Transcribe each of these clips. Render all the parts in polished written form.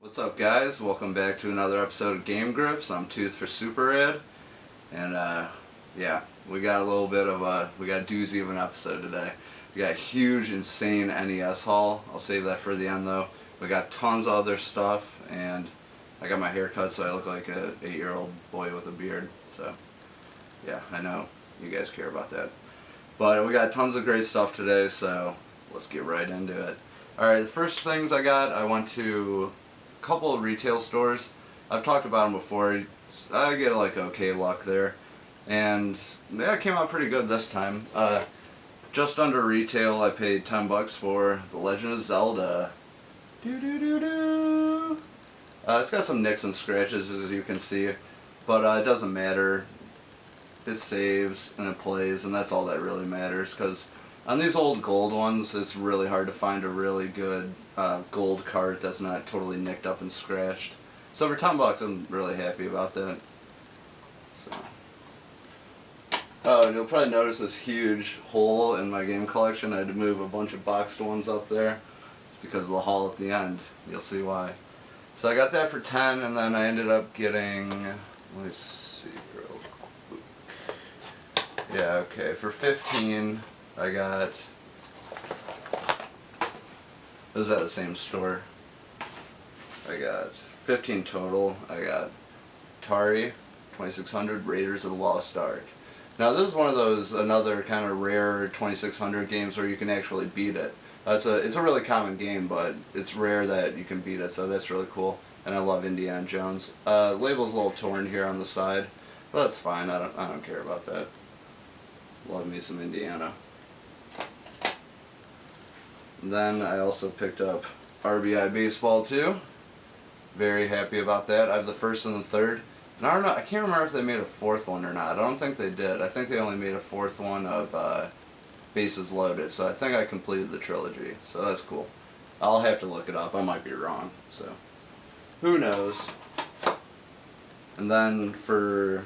What's up, guys? Welcome back to another episode of Game Grips. I'm Tooth for Super Rad, and yeah, we got a little bit of a doozy of an episode today. We got a huge, insane NES haul. I'll save that for the end though. We got tons of other stuff, and I got my hair cut so I look like a 8-year-old boy with a beard. So yeah, I know you guys care about that. But we got tons of great stuff today, so let's get right into it. Alright, the first things I went to a couple of retail stores. I've talked about them before. I get like okay luck there. And yeah, it came out pretty good this time. Just under retail, I paid $10 for The Legend of Zelda. It's got some nicks and scratches, as you can see, but it doesn't matter. It saves and it plays, and that's all that really matters, because on these old gold ones, it's really hard to find a really good gold cart that's not totally nicked up and scratched. So for $10, I'm really happy about that. So. Oh, you'll probably notice this huge hole in my game collection. I had to move a bunch of boxed ones up there because of the haul at the end. You'll see why. So I got that for 10, and then I ended up getting, let me see real quick. Yeah, okay, for 15, I got, this is at the same store. I got 15 total. I got Atari 2600 Raiders of the Lost Ark. Now this is one of those, another kind of rare 2600 games where you can actually beat it. It's a really common game, but it's rare that you can beat it, so that's really cool. And I love Indiana Jones. Label's a little torn here on the side, but that's fine. I don't care about that. Love me some Indiana. And then I also picked up RBI Baseball 2. Very happy about that. I have the first and the third. And I don't know, I can't remember if they made a fourth one or not. I don't think they did. I think they only made a fourth one of Bases Loaded. So I think I completed the trilogy. So that's cool. I'll have to look it up. I might be wrong. So who knows? And then for,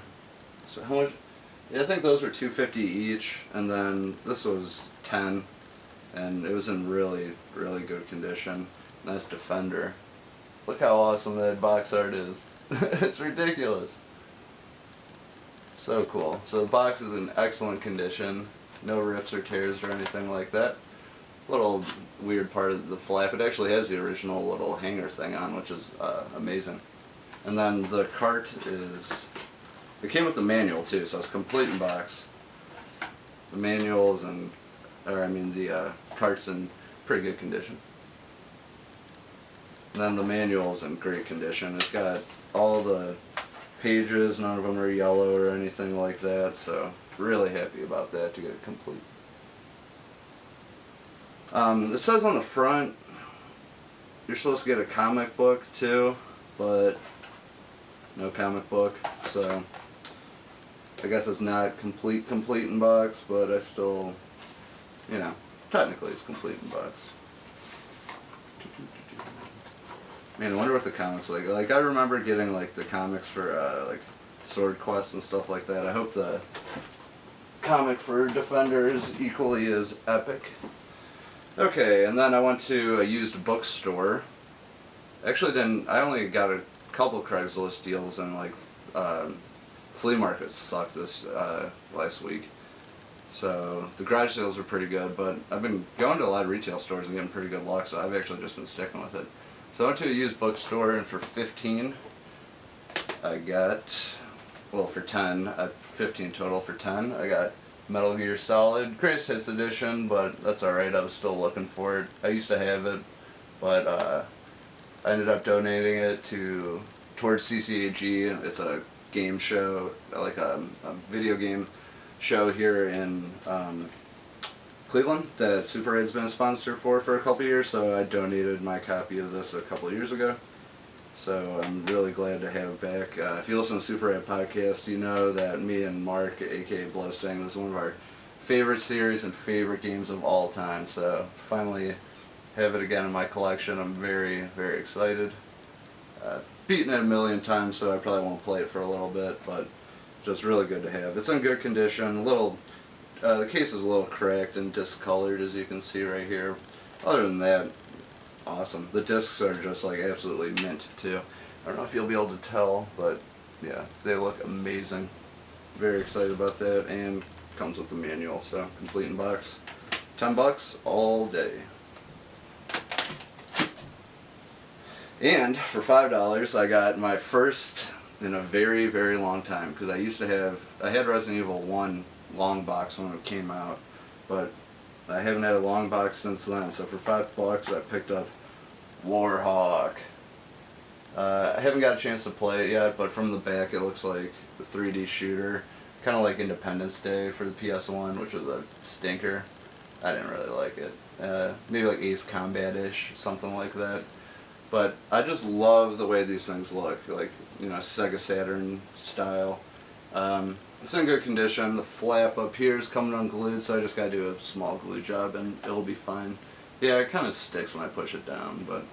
so how much? Yeah, I think those were $2.50 each, and then this was 10, and it was in really, really good condition. Nice Defender. Look how awesome that box art is. It's ridiculous. So cool. So the box is in excellent condition. No rips or tears or anything like that. Little weird part of the flap. It actually has the original little hanger thing on, which is amazing. And then the cart is, it came with the manual too, so it's complete in box. The manuals and, the cart's in pretty good condition. And then the manual's in great condition. It's got all the pages, none of them are yellow or anything like that, so really happy about that to get it complete. It says on the front you're supposed to get a comic book too, but no comic book, so I guess it's not complete in box, but I still, you know, technically it's complete in box. Man, I wonder what the comics like. Like, I remember getting like the comics for like Sword Quest and stuff like that. I hope the comic for Defender is equally as epic. Okay, and then I went to a used bookstore. Actually I only got a couple Craigslist deals, and like flea markets sucked this last week. So the garage sales were pretty good, but I've been going to a lot of retail stores and getting pretty good luck, so I've actually just been sticking with it. So I went to a used bookstore, and for 15 I got, well, for 10, 15 total for 10, I got Metal Gear Solid Greatest Hits Edition, but that's alright, I was still looking for it. I used to have it, but I ended up donating it towards CCAG. It's a game show, like a video game show here in Cleveland that Super Rad's been a sponsor for a couple years, so I donated my copy of this a couple years ago. So I'm really glad to have it back. If you listen to Super Rad Podcast, you know that me and Mark, aka Blowstang, this is one of our favorite series and favorite games of all time. So finally have it again in my collection. I'm very, very excited. Beaten it a million times, so I probably won't play it for a little bit, but just really good to have. It's in good condition. The case is a little cracked and discolored, as you can see right here. Other than that, awesome. The discs are just like absolutely mint too. I don't know if you'll be able to tell, but yeah, they look amazing. Very excited about that, and comes with the manual, so complete in box. $10 all day. And for $5 I got my first in a very, very long time, because I had Resident Evil 1 long box when it came out, but I haven't had a long box since then. So for $5 I picked up Warhawk. I haven't got a chance to play it yet, but from the back it looks like a 3D shooter, kind of like Independence Day for the PS1, which was a stinker. I didn't really like it. Maybe like Ace Combat-ish, something like that. But I just love the way these things look, like, you know, Sega Saturn style. It's in good condition. The flap up here is coming unglued, so I just gotta do a small glue job and it'll be fine. Yeah, it kind of sticks when I push it down, but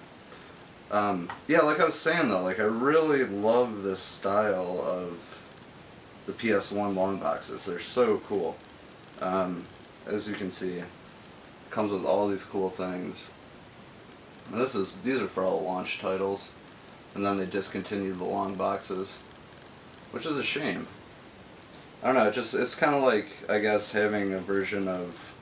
yeah, like I was saying though, like I really love this style of the PS1 long boxes. They're so cool. As you can see, it comes with all these cool things. And these are for all the launch titles, and then they discontinued the long boxes, which is a shame. I don't know, it's kind of like, I guess, having a version of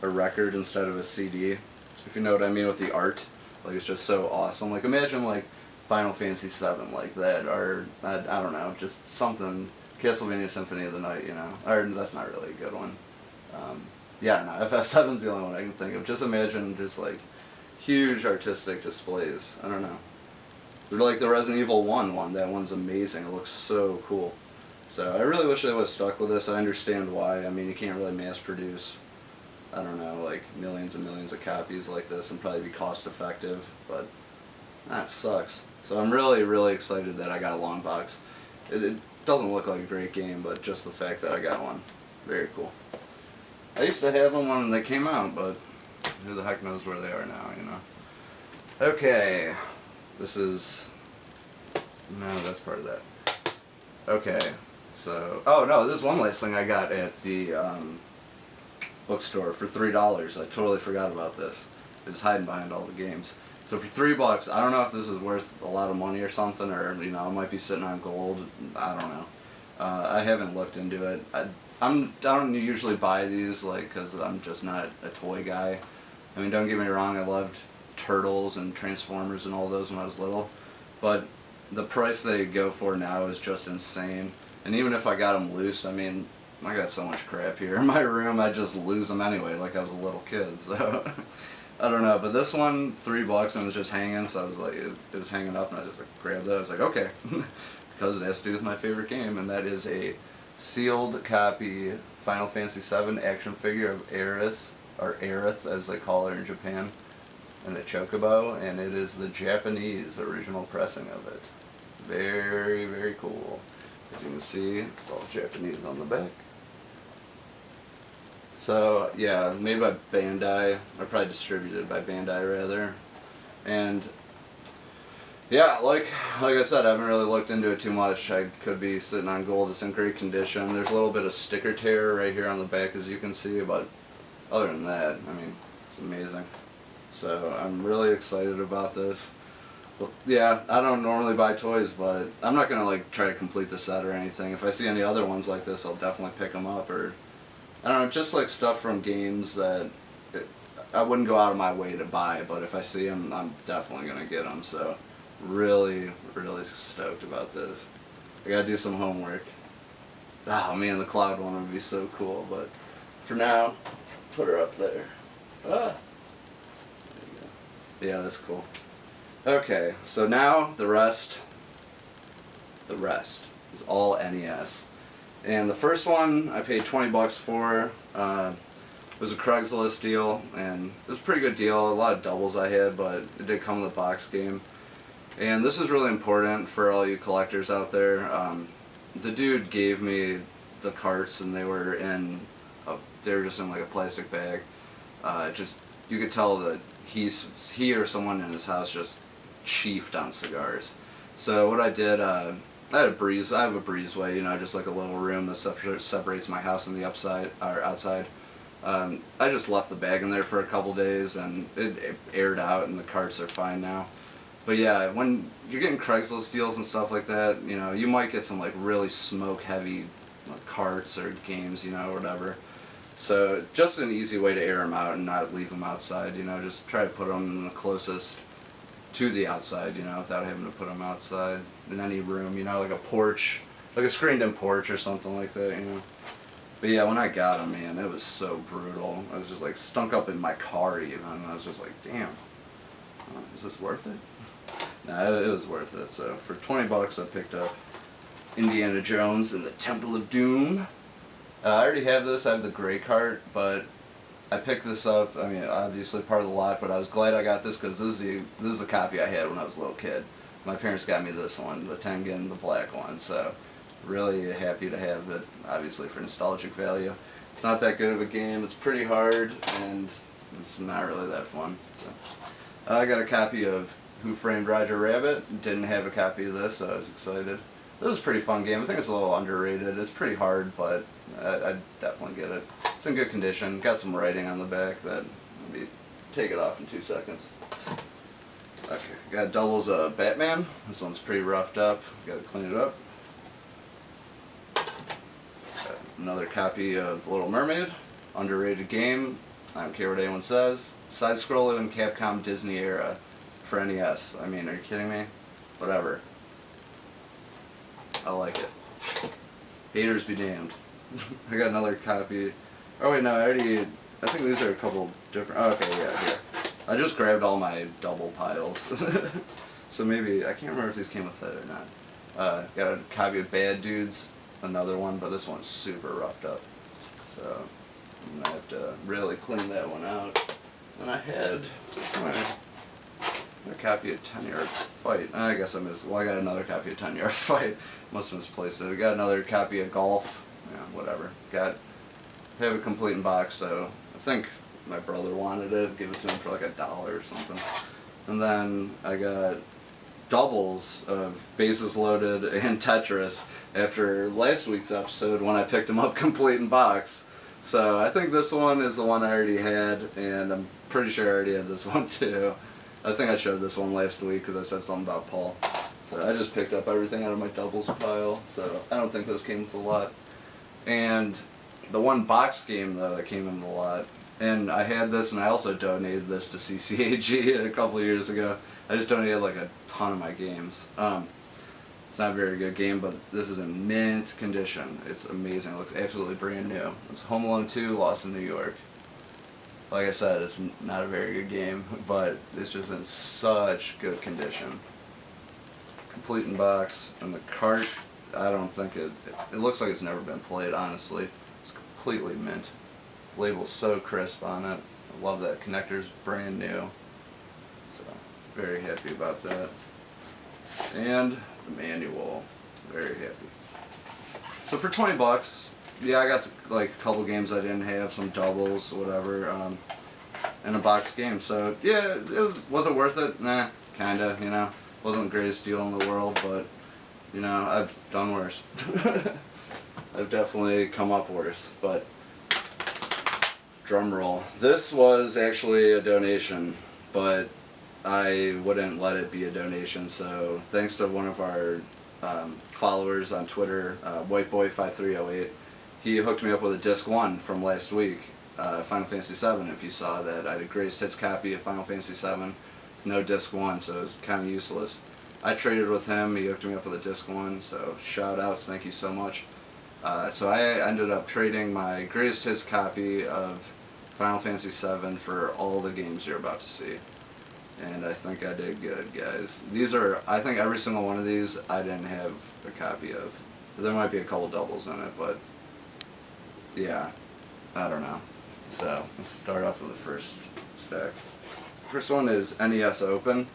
a record instead of a CD, if you know what I mean with the art. Like, it's just so awesome. Like, imagine like Final Fantasy VII like that, or I don't know, just something, Castlevania Symphony of the Night, you know, or that's not really a good one. Yeah, I don't know, FF7's the only one I can think of. Just imagine just like huge artistic displays. I don't know. They're like the Resident Evil 1 one. That one's amazing. It looks so cool. So I really wish they would have stuck with this. I understand why. I mean, you can't really mass produce, I don't know, like millions and millions of copies like this and probably be cost effective, but that sucks. So I'm really, really excited that I got a long box. It doesn't look like a great game, but just the fact that I got one, very cool. I used to have them when they came out, but who the heck knows where they are now, you know. Okay, this is, no, that's part of that. Okay, so, oh no, this is one last thing I got at the bookstore for $3. I totally forgot about this. It's hiding behind all the games. So for $3, I don't know if this is worth a lot of money or something, or, you know, it might be sitting on gold. I don't know. I haven't looked into it. I don't usually buy these, like, because I'm just not a toy guy. I mean, don't get me wrong, I loved Turtles and Transformers and all those when I was little, but the price they go for now is just insane. And even if I got them loose, I mean, I got so much crap here in my room, I just lose them anyway, like I was a little kid, so I don't know. But this one, $3, and it was just hanging, so I was like, it was hanging up, and I just grabbed it. I was like, okay, because it has to do with my favorite game, and that is a sealed copy Final Fantasy VII action figure of Aerith, or Aerith as they call her in Japan, and a chocobo, and it is the Japanese original pressing of it. Very, very cool. As you can see, it's all Japanese on the back. So, yeah, made by Bandai, or probably distributed by Bandai rather. And, yeah, like I said, I haven't really looked into it too much. I could be sitting on gold. It's in great condition. There's a little bit of sticker tear right here on the back, as you can see, but other than that, I mean, it's amazing. So, I'm really excited about this. Well, yeah, I don't normally buy toys, but I'm not going to like try to complete the set or anything. If I see any other ones like this, I'll definitely pick them up, or I don't know, just like stuff from games that I wouldn't go out of my way to buy, but if I see them, I'm definitely going to get them. So really, really stoked about this. I got to do some homework. Oh man, the cloud one would be so cool, but for now, put her up there. Ah. There you go. Yeah, that's cool. Okay, so now the rest is all NES. And the first one I paid $20 for. It was a Craigslist deal, and it was a pretty good deal. A lot of doubles I had, but it did come with a box game. And this is really important for all you collectors out there. The dude gave me the carts, and they were just in like a plastic bag. You could tell that he or someone in his house just chiefed on cigars. So what I did, I have a breezeway, you know, just like a little room that separates my house and the outside. I just left the bag in there for a couple days and it aired out and the carts are fine now. But yeah, when you're getting Craigslist deals and stuff like that, you know, you might get some like really smoke heavy like, carts or games, you know, or whatever. So just an easy way to air them out and not leave them outside, you know, just try to put them in the closest to the outside, you know, without having to put them outside in any room, you know, like a porch, like a screened-in porch or something like that, you know. But yeah, when I got them, man, it was so brutal. I was just like stunk up in my car even. I was just like, damn, is this worth it? Nah, it was worth it. So for 20 bucks, I picked up Indiana Jones and the Temple of Doom. I already have this. I have the gray cart, but I picked this up. I mean, obviously part of the lot, but I was glad I got this because this is the copy I had when I was a little kid. My parents got me this one, the Tengen, the black one. So really happy to have it. Obviously for nostalgic value. It's not that good of a game. It's pretty hard and it's not really that fun. So I got a copy of Who Framed Roger Rabbit. Didn't have a copy of this, so I was excited. This is a pretty fun game. I think it's a little underrated. It's pretty hard, but I'd definitely get it. It's in good condition. Got some writing on the back that maybe take it off in 2 seconds. Okay, got doubles of Batman. This one's pretty roughed up. Got to clean it up. Got another copy of The Little Mermaid. Underrated game. I don't care what anyone says. Side-scroller in Capcom Disney era for NES. I mean, are you kidding me? Whatever. I like it. Haters be damned. I got another copy. Oh wait, no, I think these are a couple different. Oh, okay, yeah, here. I just grabbed all my double piles. So maybe, I can't remember if these came with it or not. Got a copy of Bad Dudes, another one, but this one's super roughed up. So I'm gonna have to really clean that one out. And I had a copy of 10-Yard Fight. I guess I missed. Well, I got another copy of 10-Yard Fight. Must have misplaced it. I got another copy of Golf. Yeah, whatever. Have it complete in box. So I think my brother wanted it. Give it to him for like $1 or something. And then I got doubles of Bases Loaded and Tetris after last week's episode when I picked them up complete in box. So I think this one is the one I already had, and I'm pretty sure I already had this one too. I think I showed this one last week because I said something about Paul. So I just picked up everything out of my doubles pile, so I don't think those came with a lot. And the one box game though that came in the lot, and I had this and I also donated this to CCAG a couple of years ago. I just donated like a ton of my games. It's not a very good game, but this is in mint condition. It's amazing. It looks absolutely brand new. It's Home Alone 2, Lost in New York. Like I said, it's not a very good game, but it's just in such good condition. Complete in box, and the cart, I don't think it looks like it's never been played, honestly. It's completely mint. Label's so crisp on it. I love that. Connector's brand new. So, very happy about that. And the manual, very happy. So for 20 bucks, yeah, I got like a couple games I didn't have, some doubles, whatever, and a box game. So yeah, was it worth it? Nah, kinda, you know. Wasn't the greatest deal in the world, but you know, I've done worse. I've definitely come up worse, but drum roll. This was actually a donation, but I wouldn't let it be a donation, so thanks to one of our followers on Twitter, WhiteBoy5308, he hooked me up with a disc 1 from last week, Final Fantasy VII. If you saw that, I had a greatest hits copy of Final Fantasy VII with no disc 1, so it was kind of useless. I traded with him, he hooked me up with a disc 1, so shout outs, thank you so much. So I ended up trading my greatest hits copy of Final Fantasy VII for all the games you're about to see. And I think I did good, guys. These are, I think every single one of these I didn't have a copy of. There might be a couple doubles in it, but yeah, I don't know. So let's start off with the first stack. First one is NES Open.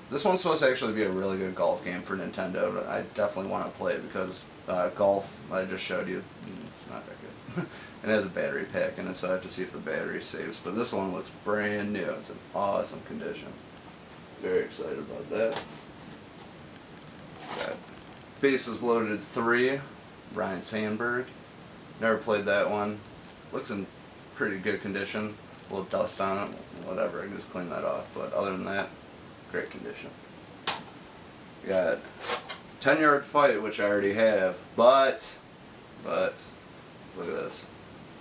This one's supposed to actually be a really good golf game for Nintendo, but I definitely want to play it because golf, I just showed you, it's not that good. It has a battery pack in it, so I have to see if the battery saves. But this one looks brand new. It's in awesome condition. Very excited about that. Got Bases Loaded 3, Ryan Sandberg. Never played that one. Looks in pretty good condition. A little dust on it, whatever, I can just clean that off. But other than that, great condition. Got 10-yard fight, which I already have, but look at this.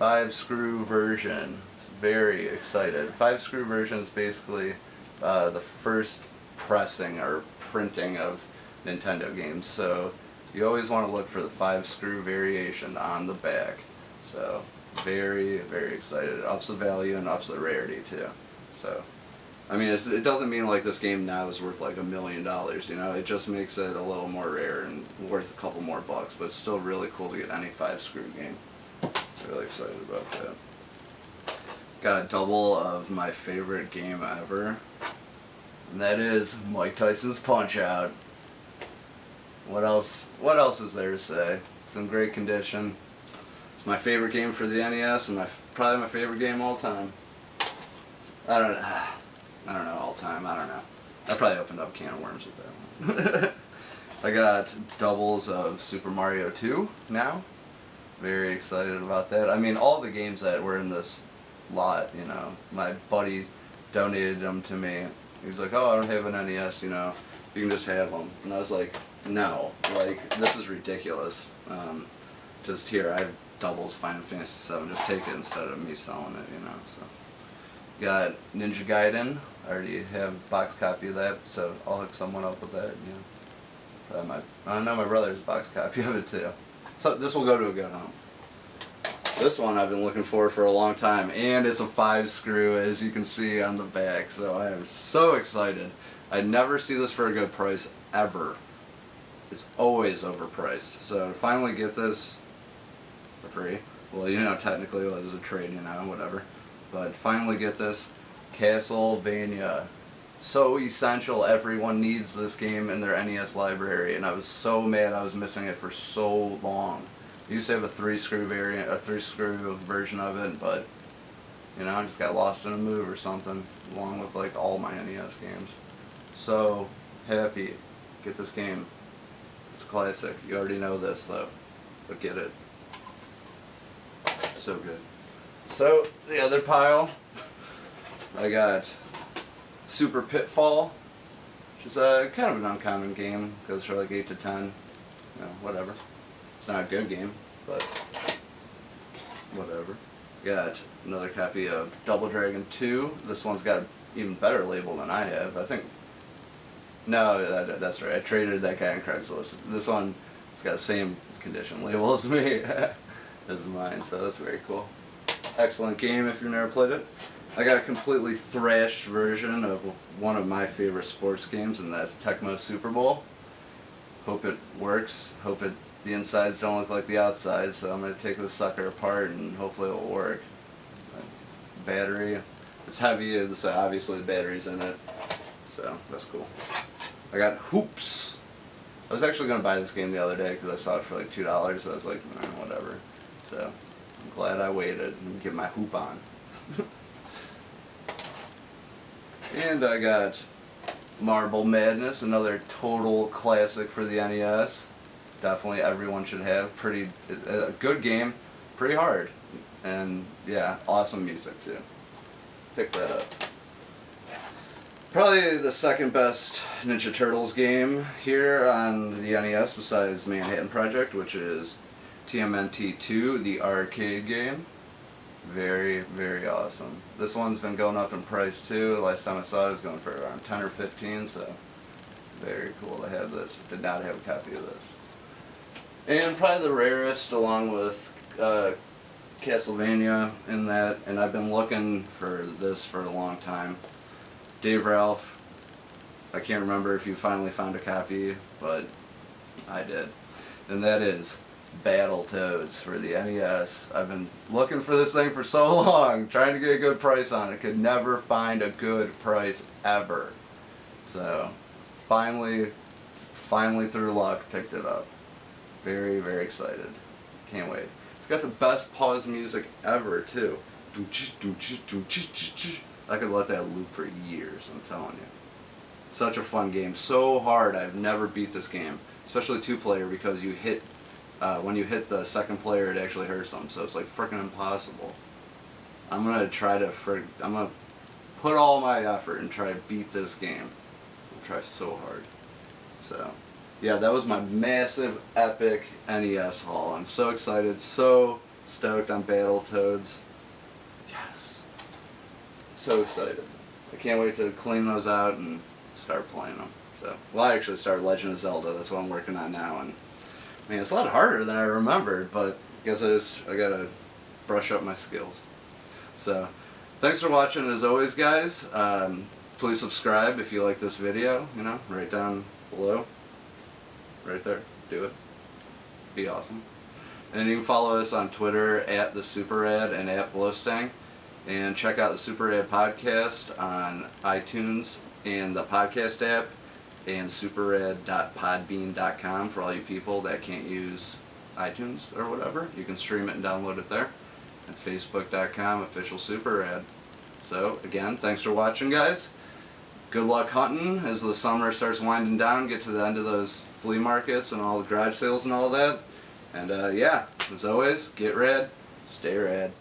5-screw version. It's very excited. 5-screw version is basically the first pressing or printing of Nintendo games. So you always want to look for the 5-screw variation on the back. So very, very excited. It ups the value and ups the rarity too. So I mean, it doesn't mean like this game now is worth like $1 million, you know. It just makes it a little more rare and worth a couple more bucks. But it's still really cool to get any 5-screw game. Really excited about that. Got a double of my favorite game ever, and that is Mike Tyson's Punch-Out. What else is there to say? It's in great condition. It's my favorite game for the NES, and probably my favorite game all time. I don't know all time. I don't know. I probably opened up a can of worms with that one. I got doubles of Super Mario 2 now. Very excited about that. I mean, all the games that were in this lot, you know, my buddy donated them to me. He was like, oh, I don't have an NES, you know, you can just have them. And I was like, no, like, this is ridiculous. Just here, I have doubles Final Fantasy VII, just take it instead of me selling it, you know, so. Got Ninja Gaiden. I already have a box copy of that, so I'll hook someone up with that, you know. I know my brother's box copy of it too. So this will go to a good home. This one I've been looking for a long time, and it's a 5-screw, as you can see on the back, so I am so excited. I never see this for a good price, ever. It's always overpriced. So to finally get this for free, well, you know, technically it was a trade, you know, whatever. But finally get this, Castlevania. So essential, everyone needs this game in their NES library, and I was so mad I was missing it for so long. I used to have a 3-screw variant, a 3-screw version of it, but you know, I just got lost in a move or something, along with like all my NES games. So happy, get this game. It's a classic. You already know this though, but get it. So good. So the other pile, I got Super Pitfall, which is kind of an uncommon game. Goes for like 8 to 10, you know, whatever. It's not a good game, but whatever. Got another copy of Double Dragon 2. This one's got an even better label than I have. I think. No, that's right. I traded that guy on Craigslist. This one, it's got the same condition label as me, as mine. So that's very cool. Excellent game if you've never played it. I got a completely thrashed version of one of my favorite sports games, and that's Tecmo Super Bowl. Hope it works. Hope the insides don't look like the outsides, so I'm going to take this sucker apart and hopefully it'll work. Battery. It's heavy, so obviously the battery's in it, so that's cool. I got Hoops. I was actually going to buy this game the other day because I saw it for like $2, so I was like, whatever. So I'm glad I waited and get my hoop on. And I got Marble Madness, another total classic for the NES. Definitely everyone should have. A good game, pretty hard, and yeah, awesome music too. Pick that up. Probably the second best Ninja Turtles game here on the NES besides Manhattan Project, which is TMNT 2, the arcade game. Very, very awesome. This one's been going up in price too. Last time I saw it, it was going for around 10 or 15, so very cool to have this. Did not have a copy of this. And probably the rarest, along with Castlevania in that, and I've been looking for this for a long time. Dave Ralph, I can't remember if you finally found a copy, but I did. And that is Battletoads for the NES. I've been looking for this thing for so long, trying to get a good price on it. Could never find a good price ever. So, finally through luck, picked it up. Very, very excited. Can't wait. It's got the best pause music ever, too. I could let that loop for years, I'm telling you. Such a fun game. So hard, I've never beat this game. Especially 2-player, because you hit, when you hit the second player, it actually hurts them. So it's like frickin' impossible. I'm gonna try to I'm gonna put all my effort and try to beat this game. I'll try so hard. So, yeah, that was my massive, epic NES haul. I'm so excited, so stoked on Battletoads. Yes. So excited. I can't wait to clean those out and start playing them. So, well, I actually started Legend of Zelda. That's what I'm working on now, and I mean, it's a lot harder than I remembered, but I guess I gotta brush up my skills. So, thanks for watching as always, guys. Please subscribe if you like this video, you know, right down below. Right there. Do it. Be awesome. And you can follow us on Twitter at the Super Rad and at Blowstang. And check out the Super Rad podcast on iTunes and the podcast app, and superrad.podbean.com for all you people that can't use iTunes or whatever. You can stream it and download it there. And facebook.com official Super Rad. So again, thanks for watching, guys. Good luck hunting as the summer starts winding down, get to the end of those flea markets and all the garage sales and all that. And yeah, as always, get rad, stay rad.